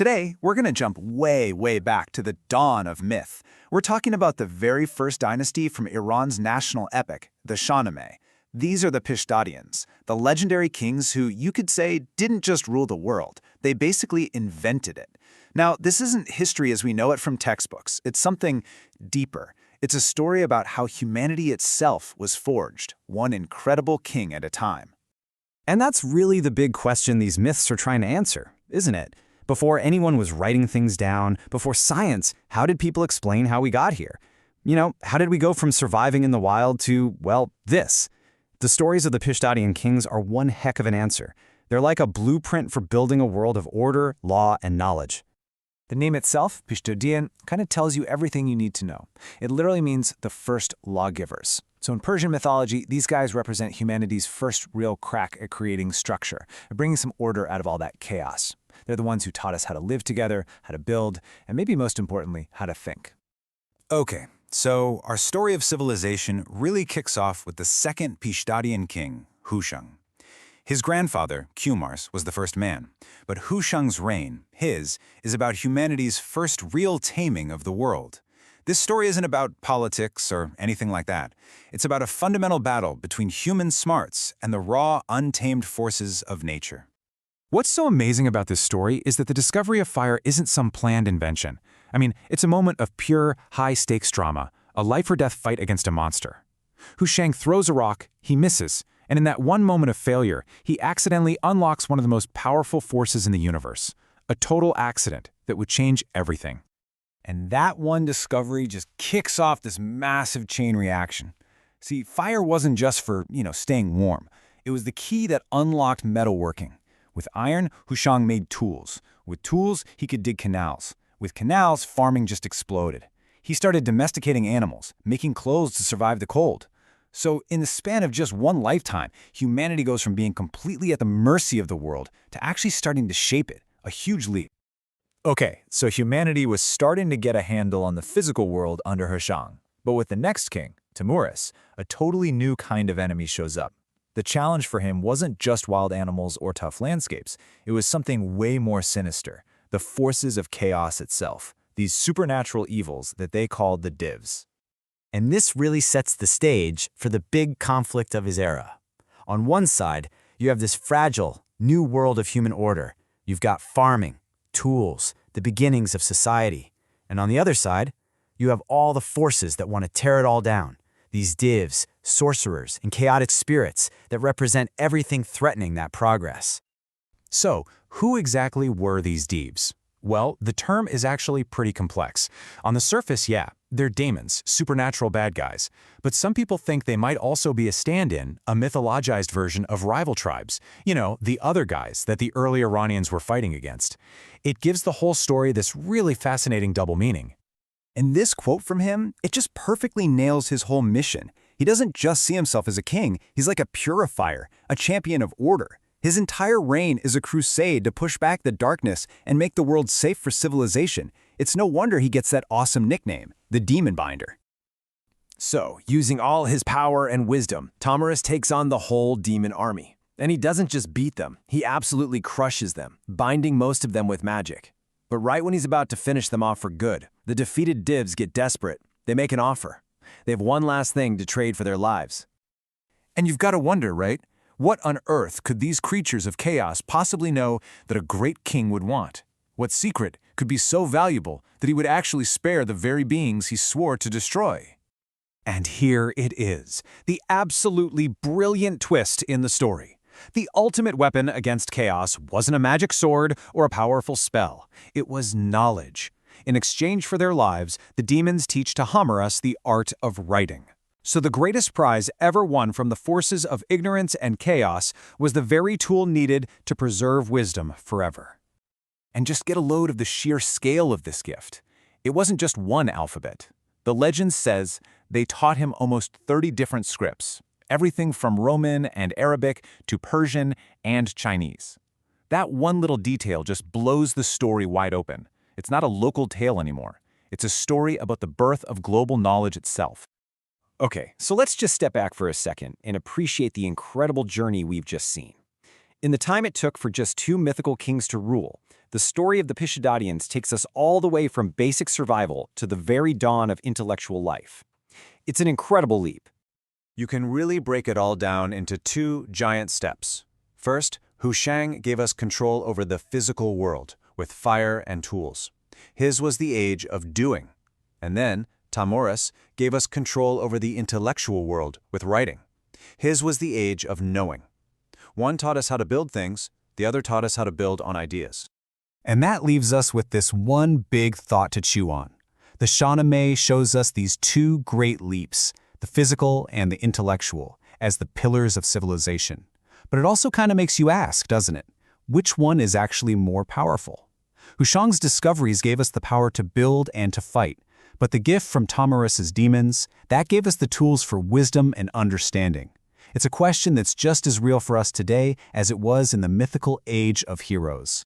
Today, we're going to jump way, way back to the dawn of myth. We're talking about the very first dynasty from Iran's national epic, the Shahnameh. These are the Pishdadians, the legendary kings who, you could say, didn't just rule the world. They basically invented it. Now, this isn't history as we know it from textbooks. It's something deeper. It's a story about how humanity itself was forged, one incredible king at a time. And that's really the big question these myths are trying to answer, isn't it? Before anyone was writing things down, before science, how did people explain how we got here? How did we go from surviving in the wild to, well, this? The stories of the Pishdadian kings are one heck of an answer. They're like a blueprint for building a world of order, law, and knowledge. The name itself, Pishdadian, kind of tells you everything you need to know. It literally means the first lawgivers. So in Persian mythology, these guys represent humanity's first real crack at creating structure, and bringing some order out of all that chaos. They're the ones who taught us how to live together, how to build, and maybe most importantly, how to think. Okay, so our story of civilization really kicks off with the second Pishdadian king, Hushang. His grandfather, Qumars, was the first man, but Hushang's reign, his, is about humanity's first real taming of the world. This story isn't about politics or anything like that. It's about a fundamental battle between human smarts and the raw, untamed forces of nature. What's so amazing about this story is that the discovery of fire isn't some planned invention. I mean, it's a moment of pure, high-stakes drama, a life-or-death fight against a monster. Hushang throws a rock, he misses, and in that one moment of failure, he accidentally unlocks one of the most powerful forces in the universe, a total accident that would change everything. And that one discovery just kicks off this massive chain reaction. See, fire wasn't just for, staying warm. It was the key that unlocked metalworking. With iron, Hushang made tools. With tools, he could dig canals. With canals, farming just exploded. He started domesticating animals, making clothes to survive the cold. So in the span of just one lifetime, humanity goes from being completely at the mercy of the world to actually starting to shape it, a huge leap. Okay, so humanity was starting to get a handle on the physical world under Hushang. But with the next king, Timuris, a totally new kind of enemy shows up. The challenge for him wasn't just wild animals or tough landscapes. It was something way more sinister, the forces of chaos itself, these supernatural evils that they called the Divs. And this really sets the stage for the big conflict of his era. On one side, you have this fragile, new world of human order. You've got farming, tools, the beginnings of society. And on the other side, you have all the forces that want to tear it all down. These divs, sorcerers, and chaotic spirits that represent everything threatening that progress. So, who exactly were these divs? Well, the term is actually pretty complex. On the surface, yeah, they're daemons, supernatural bad guys. But some people think they might also be a stand-in, a mythologized version of rival tribes. The other guys that the early Iranians were fighting against. It gives the whole story this really fascinating double meaning. And this quote from him, it just perfectly nails his whole mission. He doesn't just see himself as a king, he's like a purifier, a champion of order. His entire reign is a crusade to push back the darkness and make the world safe for civilization. It's no wonder he gets that awesome nickname, the Demon Binder. So, using all his power and wisdom, Timuris takes on the whole demon army. And he doesn't just beat them, he absolutely crushes them, binding most of them with magic. But right when he's about to finish them off for good, the defeated Divs get desperate. They make an offer. They have one last thing to trade for their lives. And you've got to wonder, right? What on earth could these creatures of chaos possibly know that a great king would want? What secret could be so valuable that he would actually spare the very beings he swore to destroy? And here it is, the absolutely brilliant twist in the story. The ultimate weapon against chaos wasn't a magic sword or a powerful spell. It was knowledge. In exchange for their lives, the demons teach Timuris the art of writing. So the greatest prize ever won from the forces of ignorance and chaos was the very tool needed to preserve wisdom forever. And just get a load of the sheer scale of this gift. It wasn't just one alphabet. The legend says they taught him almost 30 different scripts, everything from Roman and Arabic to Persian and Chinese. That one little detail just blows the story wide open. It's not a local tale anymore. It's a story about the birth of global knowledge itself. Okay, so let's just step back for a second and appreciate the incredible journey we've just seen. In the time it took for just two mythical kings to rule, the story of the Pishdadians takes us all the way from basic survival to the very dawn of intellectual life. It's an incredible leap. You can really break it all down into two giant steps. First, Hushang gave us control over the physical world with fire and tools. His was the age of doing. And then, Tamoris gave us control over the intellectual world with writing. His was the age of knowing. One taught us how to build things, the other taught us how to build on ideas. And that leaves us with this one big thought to chew on. The Shahnameh shows us these two great leaps, the physical and the intellectual, as the pillars of civilization. But it also kind of makes you ask, doesn't it? Which one is actually more powerful? Hushang's discoveries gave us the power to build and to fight, but the gift from Tamoris's demons, that gave us the tools for wisdom and understanding. It's a question that's just as real for us today as it was in the mythical age of heroes.